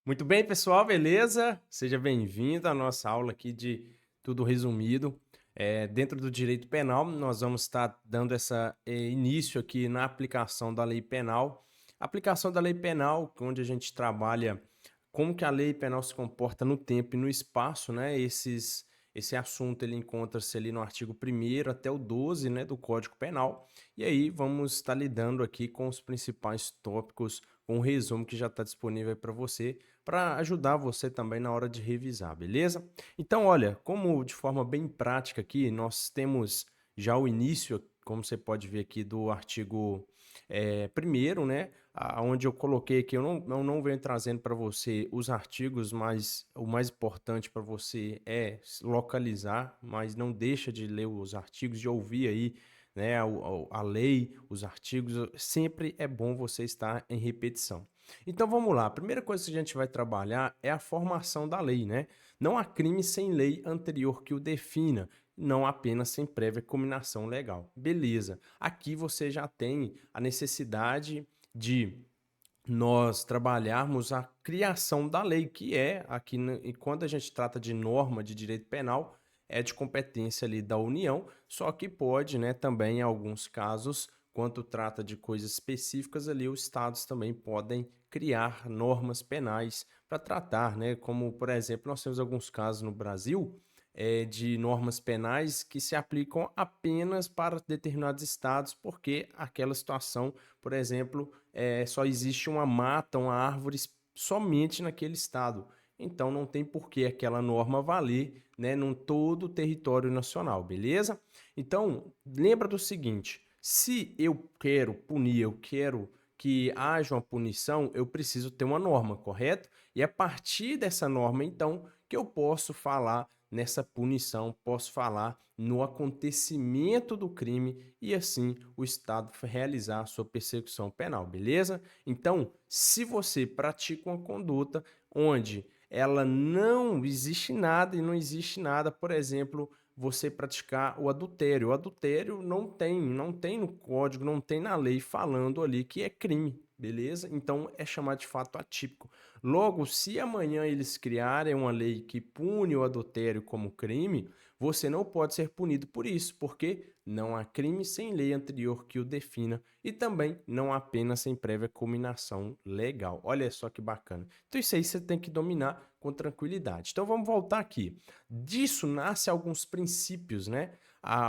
Muito bem, pessoal, beleza? Seja bem-vindo à nossa aula aqui de tudo resumido. Dentro do direito penal, nós vamos estar dando essa início aqui na aplicação da lei penal. Aplicação da lei penal, onde a gente trabalha como que a lei penal se comporta no tempo e no espaço, né? Esse assunto ele encontra-se ali no artigo 1º até o 12, né, do Código Penal. E aí vamos estar lidando aqui com os principais tópicos, com um resumo que já está disponível para você para ajudar você também na hora de revisar, beleza? Então, olha, como de forma bem prática aqui, nós temos já o início, como você pode ver aqui, do artigo 1º, né? Onde eu coloquei aqui, eu não venho trazendo para você os artigos, mas o mais importante para você é localizar, mas não deixa de ler os artigos, de ouvir aí, né, a lei, os artigos, sempre é bom você estar em repetição. Então vamos lá, a primeira coisa que a gente vai trabalhar é a formação da lei, né? Não há crime sem lei anterior que o defina, não apenas sem prévia cominação legal. Beleza, aqui você já tem a necessidade de nós trabalharmos a criação da lei, que é aqui, e quando a gente trata de norma de direito penal, é de competência ali da União, só que pode, né, também em alguns casos, quando trata de coisas específicas ali, os estados também podem criar normas penais para tratar, né, como por exemplo, nós temos alguns casos no Brasil de normas penais que se aplicam apenas para determinados estados, porque aquela situação, por exemplo, só existe uma mata, uma árvore somente naquele estado. Então não tem por que aquela norma valer, né, num todo o território nacional, beleza? Então, lembra do seguinte: se eu quero punir, eu quero que haja uma punição, eu preciso ter uma norma, correto? E a partir dessa norma, então, que eu posso falar nessa punição, posso falar no acontecimento do crime e assim o Estado realizar a sua persecução penal, beleza? Então, se você pratica uma conduta onde ela não existe nada e não existe nada, por exemplo, você praticar o adultério. O adultério não tem no código, não tem na lei falando ali que é crime, beleza? Então é chamado de fato atípico. Logo, se amanhã eles criarem uma lei que pune o adultério como crime, você não pode ser punido por isso, porque não há crime sem lei anterior que o defina e também não há pena sem prévia cominação legal. Olha só que bacana. Então isso aí você tem que dominar com tranquilidade. Então vamos voltar aqui. Disso nasce alguns princípios, né?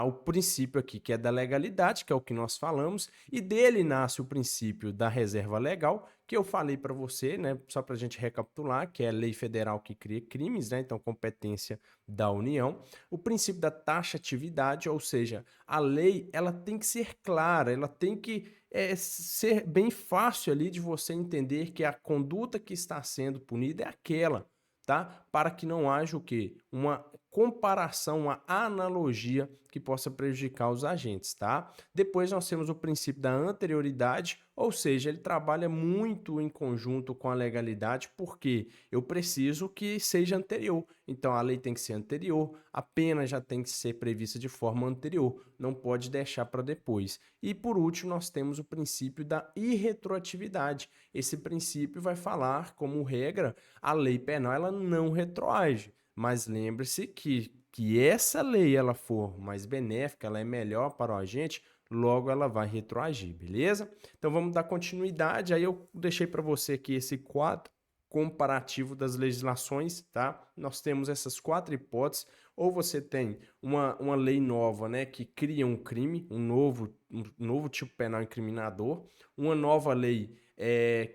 O princípio aqui que é da legalidade, que é o que nós falamos, e dele nasce o princípio da reserva legal, que eu falei para você, né? Só para a gente recapitular, que é a lei federal que cria crimes, né? Então competência da União. O princípio da taxatividade, ou seja, a lei ela tem que ser clara, ela tem que ser bem fácil ali de você entender que a conduta que está sendo punida é aquela, tá? Para que não haja o quê? Uma comparação, uma analogia que possa prejudicar os agentes, tá? Depois nós temos o princípio da anterioridade, ou seja, ele trabalha muito em conjunto com a legalidade, porque eu preciso que seja anterior. Então a lei tem que ser anterior, a pena já tem que ser prevista de forma anterior, não pode deixar para depois. E por último, nós temos o princípio da irretroatividade. Esse princípio vai falar, como regra, a lei penal ela não retroage, mas lembre-se que essa lei ela for mais benéfica, ela é melhor para o agente, logo ela vai retroagir, beleza? Então vamos dar continuidade. Aí eu deixei para você aqui esse quadro comparativo das legislações, tá? Nós temos essas quatro hipóteses. Ou você tem uma lei nova, né, que cria um crime, um novo tipo penal incriminador, uma nova lei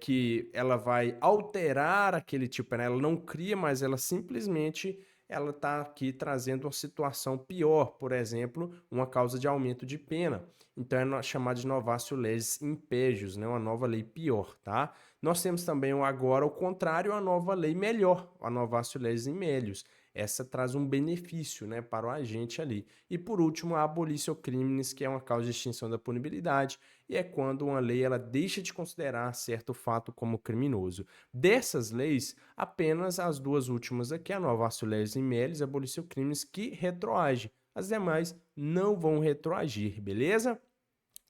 que ela vai alterar aquele tipo penal, ela não cria, mas ela simplesmente ela está aqui trazendo uma situação pior, por exemplo, uma causa de aumento de pena. Então é chamado de novatio legis impégios, né? Uma nova lei pior, tá? Nós temos também agora o contrário, a nova lei melhor, a novatio legis in melius. Essa traz um benefício, né, para o agente ali. E por último, a abolitio criminis, que é uma causa de extinção da punibilidade, e é quando uma lei ela deixa de considerar certo fato como criminoso. Dessas leis, apenas as duas últimas aqui, a novatio legis in melius e a abolitio criminis, que retroage. As demais não vão retroagir, beleza?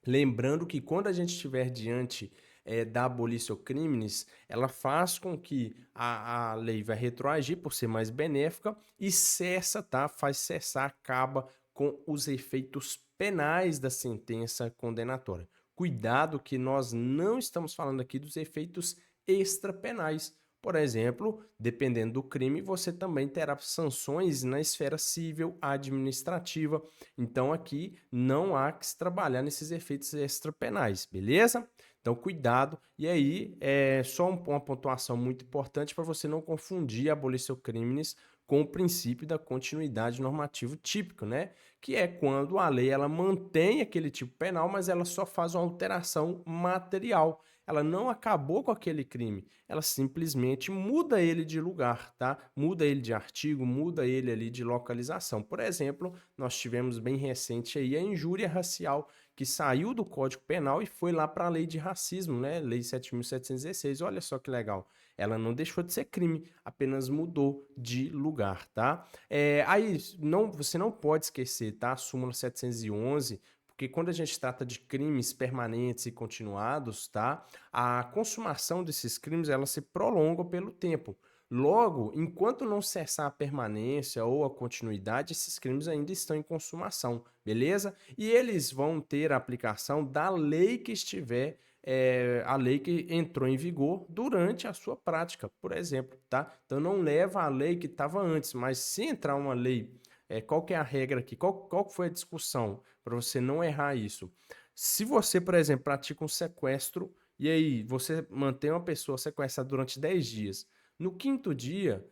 Lembrando que quando a gente estiver diante da abolitio criminis, ela faz com que a lei vai retroagir por ser mais benéfica e cessa, tá? Faz cessar, acaba com os efeitos penais da sentença condenatória. Cuidado que nós não estamos falando aqui dos efeitos extrapenais. Por exemplo, dependendo do crime, você também terá sanções na esfera civil, administrativa. Então aqui não há que se trabalhar nesses efeitos extrapenais, beleza? Então cuidado. E aí é só uma pontuação muito importante para você não confundir abolitio criminis com o princípio da continuidade normativa típico, né? Que é quando a lei ela mantém aquele tipo penal, mas ela só faz uma alteração material. Ela não acabou com aquele crime, ela simplesmente muda ele de lugar, tá? Muda ele de artigo, muda ele ali de localização. Por exemplo, nós tivemos bem recente aí a injúria racial, que saiu do Código Penal e foi lá para a lei de racismo, né? Lei 7.716. Olha só que legal. Ela não deixou de ser crime, apenas mudou de lugar, tá? Aí você não pode esquecer, tá? A súmula 711, porque quando a gente trata de crimes permanentes e continuados, tá? A consumação desses crimes, ela se prolonga pelo tempo. Logo, enquanto não cessar a permanência ou a continuidade, esses crimes ainda estão em consumação, beleza? E eles vão ter a aplicação da lei que estiver, a lei que entrou em vigor durante a sua prática, por exemplo, tá? Então não leva a lei que estava antes, mas se entrar uma lei, qual que é a regra aqui? Qual foi a discussão para você não errar isso? Se você, por exemplo, pratica um sequestro e aí você mantém uma pessoa sequestrada durante 10 dias, no quinto dia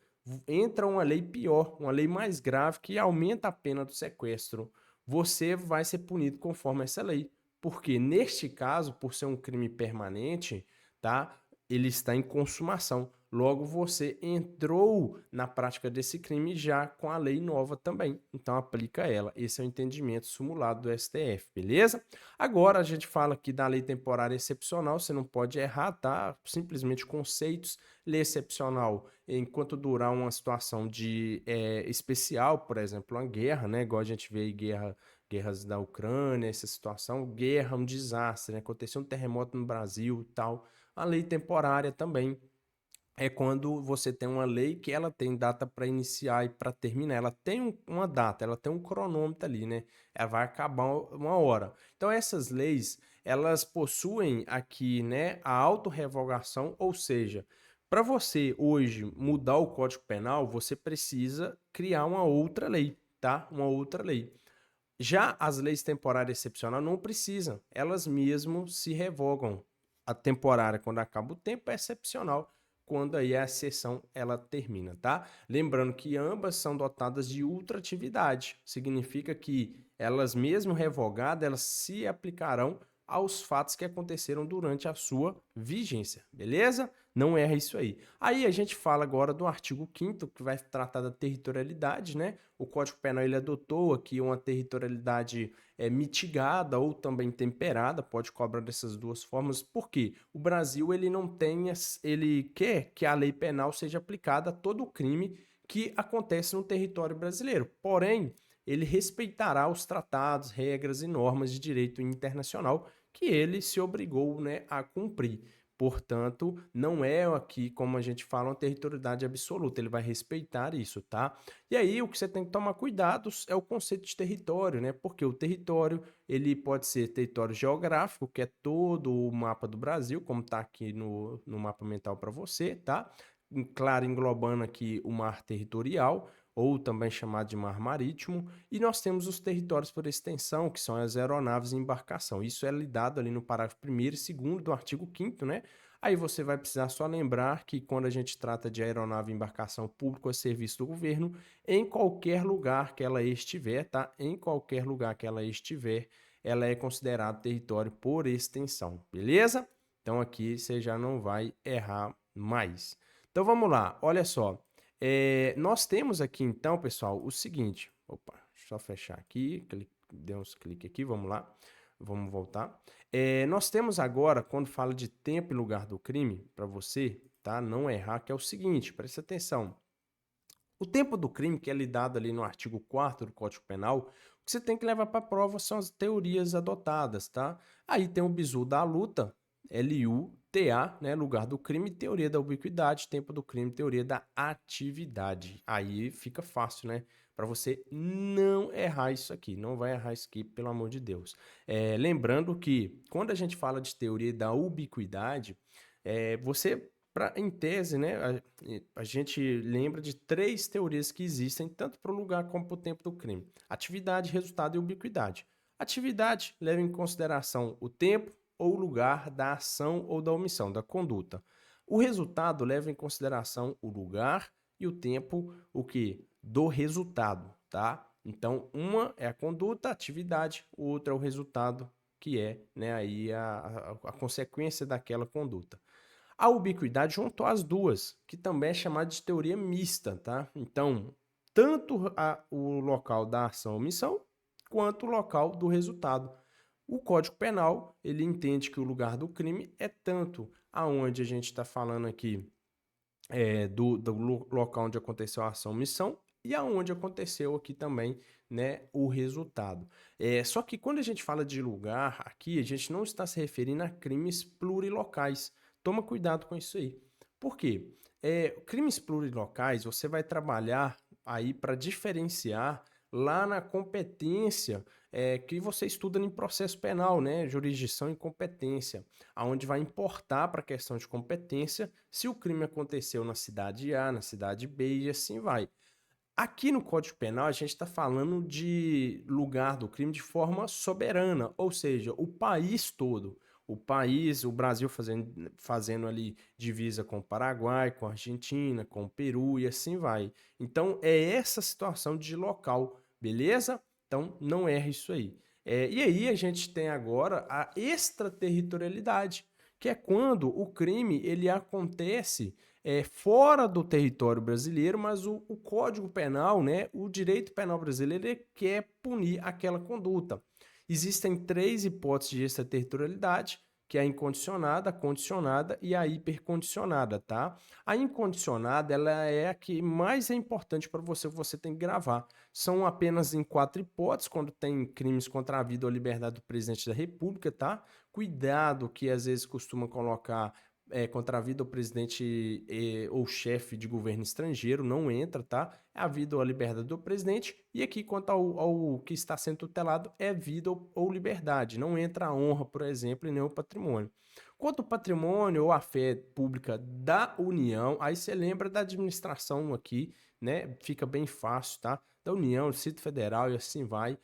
entra uma lei pior, uma lei mais grave que aumenta a pena do sequestro. Você vai ser punido conforme essa lei. Porque neste caso, por ser um crime permanente, tá? Ele está em consumação. Logo, você entrou na prática desse crime já com a lei nova também. Então, aplica ela. Esse é o entendimento simulado do STF, beleza? Agora, a gente fala aqui da lei temporária excepcional. Você não pode errar, tá? Simplesmente conceitos. Lei excepcional, enquanto durar uma situação de especial, por exemplo, uma guerra, né? Igual a gente vê aí guerras da Ucrânia, essa situação, guerra, um desastre, né? Aconteceu um terremoto no Brasil e tal. A lei temporária também é quando você tem uma lei que ela tem data para iniciar e para terminar. Ela tem uma data, ela tem um cronômetro ali, né? Ela vai acabar uma hora. Então essas leis, elas possuem aqui, né, a autorrevogação, ou seja, para você hoje mudar o Código Penal, você precisa criar uma outra lei, tá? Uma outra lei. Já as leis temporárias excepcionais não precisam, elas mesmo se revogam. A temporária, quando acaba o tempo, é excepcional, quando aí a exceção ela termina, tá? Lembrando que ambas são dotadas de ultratividade, significa que elas mesmo revogadas, elas se aplicarão aos fatos que aconteceram durante a sua vigência, beleza? Não erra isso aí. Aí a gente fala agora do artigo 5º, que vai tratar da territorialidade, né? O Código Penal ele adotou aqui uma territorialidade mitigada ou também temperada, pode cobrar dessas duas formas, porque o Brasil ele não tem, ele quer que a lei penal seja aplicada a todo o crime que acontece no território brasileiro. Porém, ele respeitará os tratados, regras e normas de direito internacional que ele se obrigou, né, a cumprir. Portanto, não é aqui, como a gente fala, uma territorialidade absoluta, ele vai respeitar isso, tá? E aí, o que você tem que tomar cuidado é o conceito de território, né? Porque o território, ele pode ser território geográfico, que é todo o mapa do Brasil, como está aqui no mapa mental para você, tá? Claro, englobando aqui o mar territorial, ou também chamado de mar marítimo, e nós temos os territórios por extensão, que são as aeronaves e embarcação. Isso é lidado ali no parágrafo 1º e 2º do artigo 5º, né? Aí você vai precisar só lembrar que quando a gente trata de aeronave e embarcação público a serviço do governo, em qualquer lugar que ela estiver, tá? Em qualquer lugar que ela estiver, ela é considerada território por extensão, beleza? Então aqui você já não vai errar mais. Então vamos lá, olha só. Nós temos aqui então, pessoal, o seguinte. Opa, deixa eu só fechar aqui, deu uns cliques aqui, vamos lá. Vamos voltar. Nós temos agora, quando fala de tempo e lugar do crime, para você, tá? Não errar, que é o seguinte, presta atenção. O tempo do crime, que é lidado ali no artigo 4º do Código Penal, o que você tem que levar para a prova são as teorias adotadas, tá? Aí tem o bizu da luta, LU, TA, né, lugar do crime, teoria da ubiquidade, tempo do crime, teoria da atividade. Aí fica fácil, né, para você não errar isso aqui. Não vai errar isso aqui, pelo amor de Deus. Lembrando que quando a gente fala de teoria da ubiquidade, você, em tese, né, a gente lembra de 3 teorias que existem tanto para o lugar como para o tempo do crime: atividade, resultado e ubiquidade. Atividade leva em consideração o tempo ou lugar da ação ou da omissão, da conduta. O resultado leva em consideração o lugar e o tempo, o que? Do resultado, tá? Então, uma é a conduta, a atividade, o outro é o resultado, que é, né, aí a consequência daquela conduta. A ubiquidade juntou as duas, que também é chamada de teoria mista, tá? Então, tanto o local da ação ou omissão, quanto o local do resultado. O Código Penal, ele entende que o lugar do crime é tanto aonde a gente está falando aqui do local onde aconteceu a ação ou omissão e aonde aconteceu aqui também, né, o resultado. Só que quando a gente fala de lugar aqui, a gente não está se referindo a crimes plurilocais. Toma cuidado com isso aí. Por quê? Crimes plurilocais, você vai trabalhar aí para diferenciar lá na competência que você estuda em processo penal, né? Jurisdição e competência, aonde vai importar para a questão de competência se o crime aconteceu na cidade A, na cidade B e assim vai. Aqui no Código Penal, a gente está falando de lugar do crime de forma soberana, ou seja, o país todo. O país, o Brasil fazendo ali divisa com o Paraguai, com a Argentina, com o Peru e assim vai. Então, é essa situação de local, beleza? Então, não erre isso aí. E aí a gente tem agora a extraterritorialidade, que é quando o crime ele acontece fora do território brasileiro, mas o Código Penal, né, o direito penal brasileiro, ele quer punir aquela conduta. Existem 3 hipóteses de extraterritorialidade, que é a incondicionada, a condicionada e a hipercondicionada, tá? A incondicionada, ela é a que mais é importante para você tem que gravar. São apenas em 4 hipóteses, quando tem crimes contra a vida ou a liberdade do presidente da República, tá? Cuidado que às vezes costuma colocar contra a vida do presidente ou chefe de governo estrangeiro, não entra, tá? É a vida ou a liberdade do presidente. E aqui, quanto ao que está sendo tutelado, é vida ou liberdade. Não entra a honra, por exemplo, e nem o patrimônio. Quanto ao patrimônio ou a fé pública da União, aí você lembra da administração aqui, né? Fica bem fácil, tá? Da União, Distrito Federal e assim vai.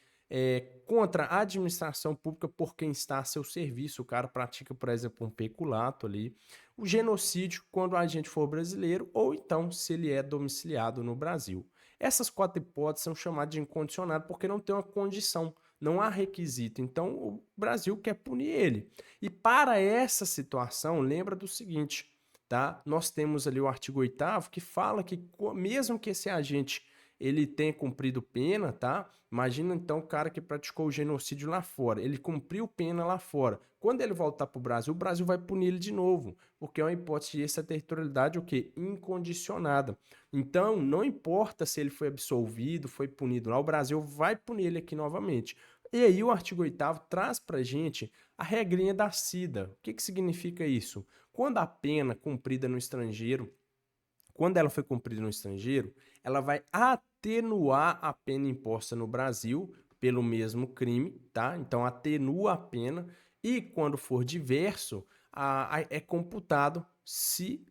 Contra a administração pública por quem está a seu serviço. O cara pratica, por exemplo, um peculato ali. O genocídio, quando o agente for brasileiro, ou então se ele é domiciliado no Brasil. Essas 4 hipóteses são chamadas de incondicionado porque não tem uma condição, não há requisito. Então, o Brasil quer punir ele. E para essa situação, lembra do seguinte, tá? Nós temos ali o artigo 8º que fala que mesmo que esse agente ele tenha cumprido pena, tá? Imagina então o cara que praticou o genocídio lá fora, ele cumpriu pena lá fora. Quando ele voltar para o Brasil vai punir ele de novo, porque é uma hipótese de extraterritorialidade o quê? Incondicionada. Então, não importa se ele foi absolvido, foi punido lá, o Brasil vai punir ele aqui novamente. E aí o artigo 8º traz pra gente a regrinha da SIDA. O que que significa isso? Quando a pena cumprida no estrangeiro, quando ela foi cumprida no estrangeiro, ela vai atenuar a pena imposta no Brasil pelo mesmo crime, tá? Então atenua a pena e quando for diverso, é computado se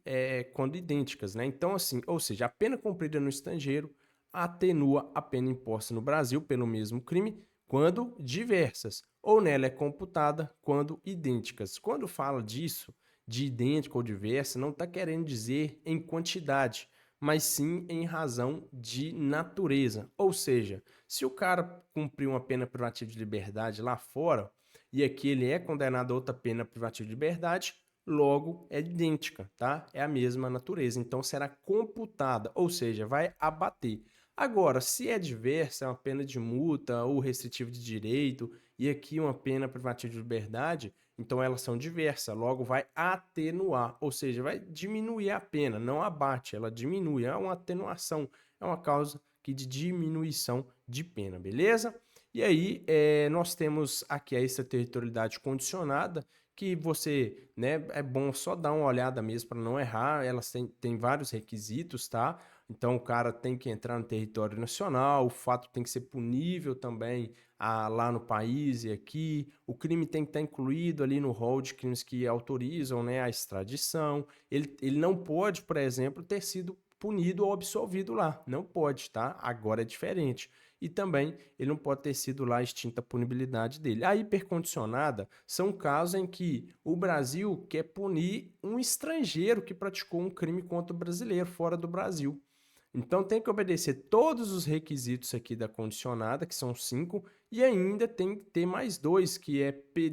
quando idênticas, né? Então assim, ou seja, a pena cumprida no estrangeiro atenua a pena imposta no Brasil pelo mesmo crime quando diversas, ou nela é computada quando idênticas. Quando fala disso, de idêntico ou diversa, não está querendo dizer em quantidade, mas sim em razão de natureza. Ou seja, se o cara cumpriu uma pena privativa de liberdade lá fora e aqui ele é condenado a outra pena privativa de liberdade, logo é idêntica, tá? É a mesma natureza. Então será computada, ou seja, vai abater. Agora, se é diversa, é uma pena de multa ou restritiva de direito e aqui uma pena privativa de liberdade, então elas são diversas, logo vai atenuar, ou seja, vai diminuir a pena, não abate, ela diminui, é uma atenuação, é uma causa aqui de diminuição de pena, beleza? E aí nós temos aqui a extraterritorialidade condicionada, que você, né, é bom só dar uma olhada mesmo para não errar. Elas têm vários requisitos, tá? Então o cara tem que entrar no território nacional, o fato tem que ser punível também lá no país e aqui, o crime tem que estar incluído ali no rol de crimes que autorizam, né, a extradição. Ele não pode, por exemplo, ter sido punido ou absolvido lá. Não pode, tá? Agora é diferente. E também ele não pode ter sido lá extinta a punibilidade dele. A hipercondicionada são casos em que o Brasil quer punir um estrangeiro que praticou um crime contra o brasileiro fora do Brasil. Então tem que obedecer todos os requisitos aqui da condicionada, que são 5, e ainda tem que ter mais 2, que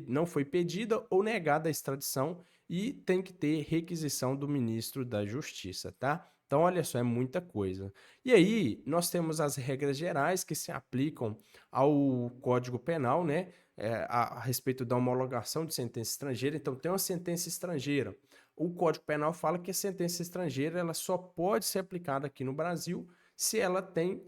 não foi pedida ou negada a extradição, e tem que ter requisição do ministro da Justiça, tá? Então, olha só, é muita coisa. E aí, nós temos as regras gerais que se aplicam ao Código Penal, né? A respeito da homologação de sentença estrangeira. Então, tem uma sentença estrangeira. O Código Penal fala que a sentença estrangeira ela só pode ser aplicada aqui no Brasil se ela tem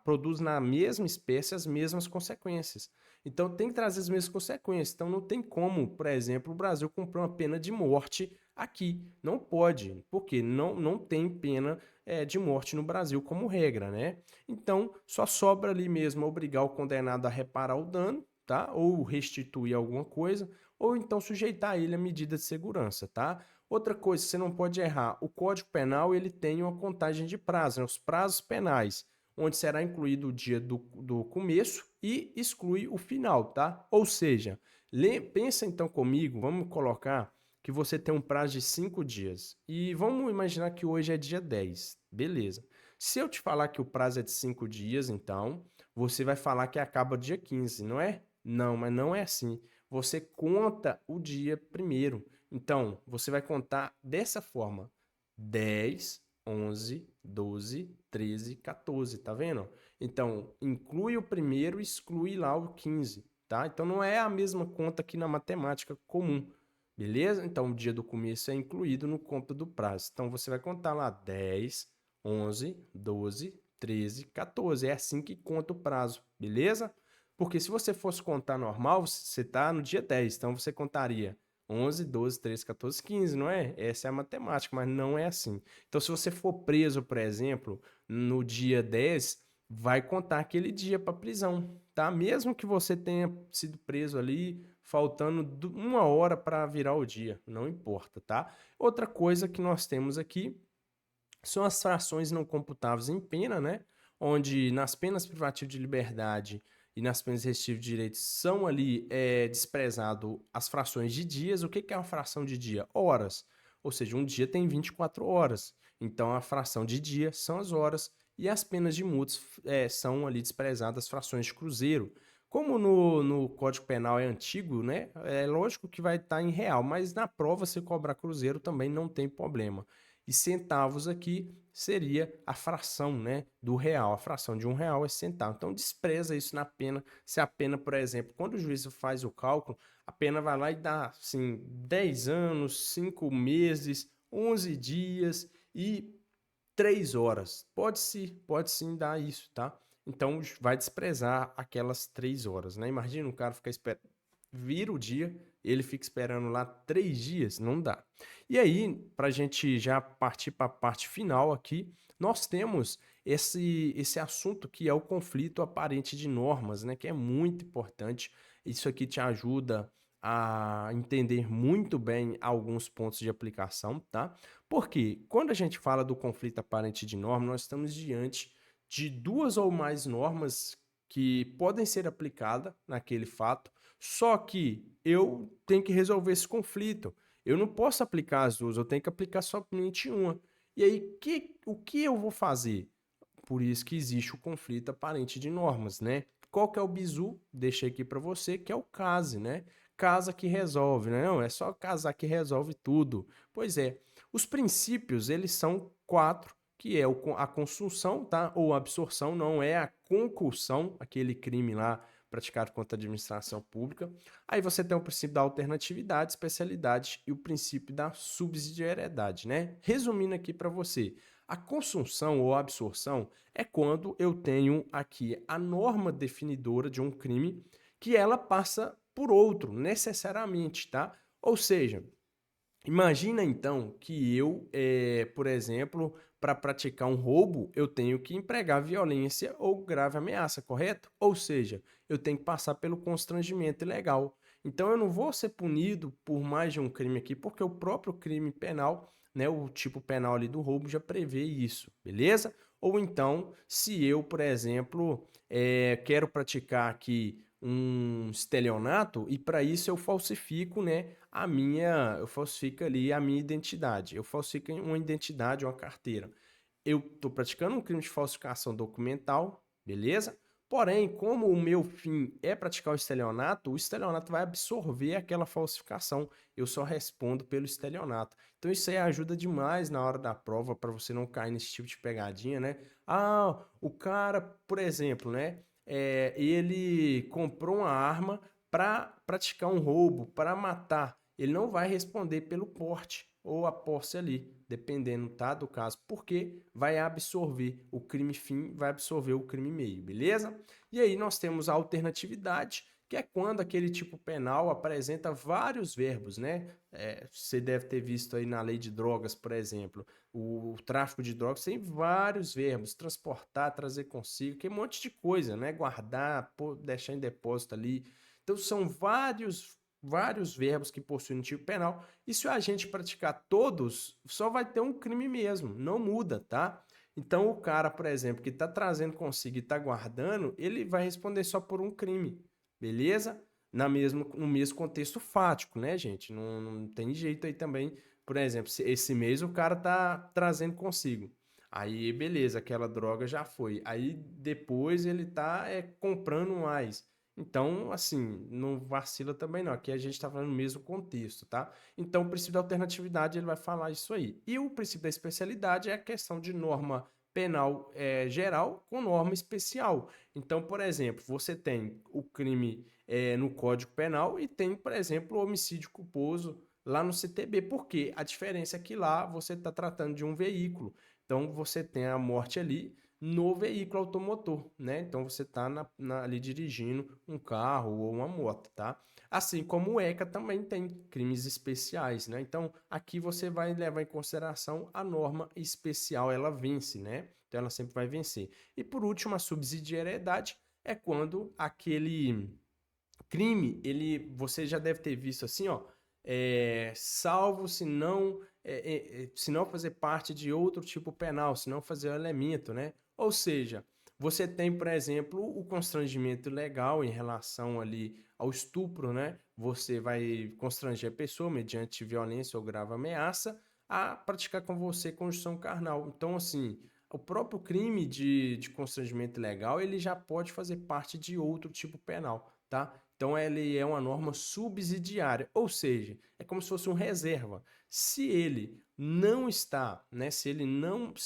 produz na mesma espécie as mesmas consequências. Então tem que trazer as mesmas consequências. Então não tem como, por exemplo, o Brasil cumprir uma pena de morte aqui. Não pode, porque não tem pena de morte no Brasil como regra, né? Então só sobra ali mesmo obrigar o condenado a reparar o dano, tá? Ou restituir alguma coisa, ou então sujeitar ele a medida de segurança, tá? Outra coisa, você não pode errar. O Código Penal ele tem uma contagem de prazo, né? Os prazos penais, onde será incluído o dia do começo e exclui o final, tá? Ou seja, pensa então comigo, vamos colocar que você tem um prazo de 5 dias. E vamos imaginar que hoje é dia 10, beleza. Se eu te falar que o prazo é de 5 dias, então, você vai falar que acaba dia 15, não é? Não, mas não é assim. Você conta o dia primeiro. Então, você vai contar dessa forma: 10, 11, 12, 13, 14, tá vendo? Então, inclui o primeiro e exclui lá o 15, tá? Então, não é a mesma conta que na matemática comum, beleza? Então, o dia do começo é incluído no conta do prazo. Então, você vai contar lá 10, 11, 12, 13, 14. É assim que conta o prazo, beleza? Porque se você fosse contar normal, você está no dia 10, então você contaria 11, 12, 13, 14, 15, não é? Essa é a matemática, mas não é assim. Então, se você for preso, por exemplo, no dia 10, vai contar aquele dia para prisão, tá? Mesmo que você tenha sido preso ali, faltando 1 hora para virar o dia, não importa, tá? Outra coisa que nós temos aqui são as frações não computáveis em pena, né? Onde nas penas privativas de liberdade e nas penas restritivas de direitos são ali desprezado as frações de dias. O que é uma fração de dia? Horas. Ou seja, um dia tem 24 horas. Então, a fração de dia são as horas e as penas de multas são ali desprezadas as frações de cruzeiro. Como no Código Penal é antigo, né? É lógico que vai estar em real, mas na prova, se cobrar cruzeiro também não tem problema. E centavos aqui seria a fração, né, do real. A fração de R$ 1 é centavo. Então despreza isso na pena. Se a pena, por exemplo, quando o juiz faz o cálculo, a pena vai lá e dá assim 10 anos, 5 meses, 11 dias e 3 horas. Pode sim dar isso, tá? Então vai desprezar aquelas 3 horas, né? Imagina um cara ficar esperando, vira o dia, ele fica esperando lá 3 dias, não dá. E aí, para a gente já partir para a parte final aqui, nós temos esse assunto que é o conflito aparente de normas, né? Que é muito importante. Isso aqui te ajuda a entender muito bem alguns pontos de aplicação, tá? Porque quando a gente fala do conflito aparente de norma, nós estamos diante de 2 ou mais normas que podem ser aplicadas naquele fato, só que eu tenho que resolver esse conflito. Eu não posso aplicar as duas, eu tenho que aplicar somente uma. E aí, o que eu vou fazer? Por isso que existe o conflito aparente de normas, né? Qual que é o bizu? Deixei aqui para você, que é o case, né? Casa que resolve, né? Não, é só casar que resolve tudo. Pois é, os princípios, eles são 4, que é a consunção, tá? Ou absorção, não é a concussão, aquele crime lá praticado contra a administração pública. Aí você tem o princípio da alternatividade, especialidade e o princípio da subsidiariedade, né? Resumindo aqui para você, a consunção ou absorção é quando eu tenho aqui a norma definidora de um crime que ela passa por outro, necessariamente, tá? Ou seja, imagina então que eu, por exemplo, para praticar um roubo, eu tenho que empregar violência ou grave ameaça, correto? Ou seja, eu tenho que passar pelo constrangimento ilegal. Então eu não vou ser punido por mais de um crime aqui, porque o próprio crime penal, né, o tipo penal ali do roubo já prevê isso, beleza? Ou então, se eu, por exemplo, quero praticar aqui um estelionato e para isso eu falsifico, né, eu falsifico ali a minha identidade. Eu falsifico uma identidade, uma carteira. Eu estou praticando um crime de falsificação documental, beleza? Porém, como o meu fim é praticar o estelionato vai absorver aquela falsificação. Eu só respondo pelo estelionato. Então isso aí ajuda demais na hora da prova para você não cair nesse tipo de pegadinha, né? Ah, o cara, por exemplo, né? Ele comprou uma arma para praticar um roubo, para matar. Ele não vai responder pelo porte ou a posse ali, dependendo, tá, do caso, porque vai absorver o crime fim, vai absorver o crime meio, beleza? E aí nós temos a alternatividade, que é quando aquele tipo penal apresenta vários verbos, né? Você deve ter visto aí na lei de drogas, por exemplo, o tráfico de drogas tem vários verbos: transportar, trazer consigo, que é um monte de coisa, né? Guardar, deixar em depósito ali. Então são vários verbos que possuem um tipo penal, e se a gente praticar todos, só vai ter um crime mesmo, não muda, tá? Então o cara, por exemplo, que está trazendo consigo e está guardando, ele vai responder só por um crime, beleza? No mesmo contexto fático, né, gente? Não tem jeito aí também. Por exemplo, esse mês o cara tá trazendo consigo. Aí, beleza, aquela droga já foi. Aí depois ele tá comprando mais. Então, assim, não vacila também não. Aqui a gente está falando no mesmo contexto, tá? Então, o princípio da alternatividade, ele vai falar isso aí. E o princípio da especialidade é a questão de norma penal geral com norma especial. Então, por exemplo, você tem o crime no Código Penal e tem, por exemplo, o homicídio culposo lá no CTB. Por quê? A diferença é que lá você está tratando de um veículo. Então, você tem a morte ali no veículo automotor, né? Então você está ali dirigindo um carro ou uma moto, tá? Assim como o ECA também tem crimes especiais, né? Então aqui você vai levar em consideração a norma especial, ela vence, né? Então ela sempre vai vencer. E por último, a subsidiariedade é quando aquele crime, você já deve ter visto assim, ó, salvo se não fazer parte de outro tipo penal, se não fazer o elemento, né? Ou seja, você tem, por exemplo, o constrangimento legal em relação ali ao estupro, né? Você vai constranger a pessoa mediante violência ou grave ameaça a praticar com você conjunção carnal. Então, assim, o próprio crime de constrangimento legal, ele já pode fazer parte de outro tipo penal, tá? Então ele é uma norma subsidiária, ou seja, é como se fosse um reserva. Se ele não está, né, se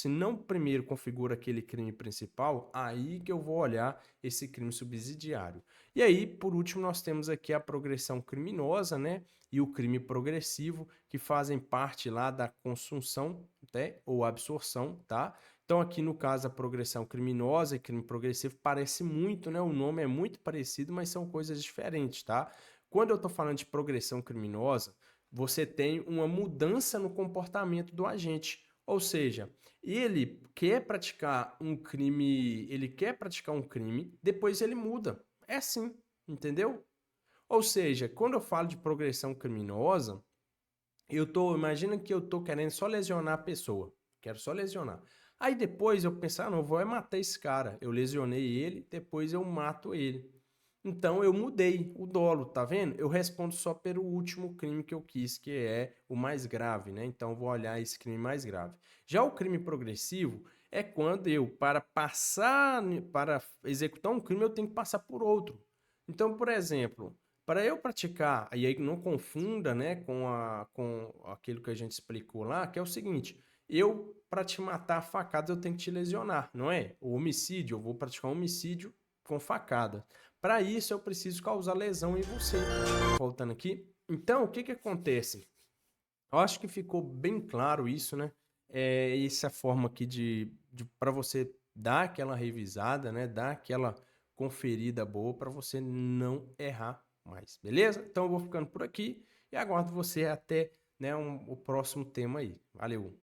não primeiro configura aquele crime principal, aí que eu vou olhar esse crime subsidiário. E aí, por último, nós temos aqui a progressão criminosa, né, e o crime progressivo, que fazem parte lá da consunção, né, ou absorção, tá? Então, aqui no caso, a progressão criminosa e crime progressivo parece muito, né? O nome é muito parecido, mas são coisas diferentes, tá? Quando eu estou falando de progressão criminosa, você tem uma mudança no comportamento do agente. Ou seja, ele quer praticar um crime, depois ele muda. É assim, entendeu? Ou seja, quando eu falo de progressão criminosa, imagina que eu tô querendo só lesionar a pessoa. Quero só lesionar. Aí depois eu pensar, não, eu vou matar esse cara. Eu lesionei ele, depois eu mato ele. Então eu mudei o dolo, tá vendo? Eu respondo só pelo último crime que eu quis, que é o mais grave, né? Então eu vou olhar esse crime mais grave. Já o crime progressivo é quando para executar um crime, eu tenho que passar por outro. Então, por exemplo, para eu praticar, e aí não confunda, né, com aquilo que a gente explicou lá, que é o seguinte: para te matar a facada, eu tenho que te lesionar, não é? O homicídio, eu vou praticar um homicídio com facada. Para isso, eu preciso causar lesão em você. Voltando aqui. Então, o que que acontece? Eu acho que ficou bem claro isso, né? Essa forma aqui para você dar aquela revisada, né? Dar aquela conferida boa para você não errar mais, beleza? Então eu vou ficando por aqui e aguardo você até, né, o próximo tema aí. Valeu!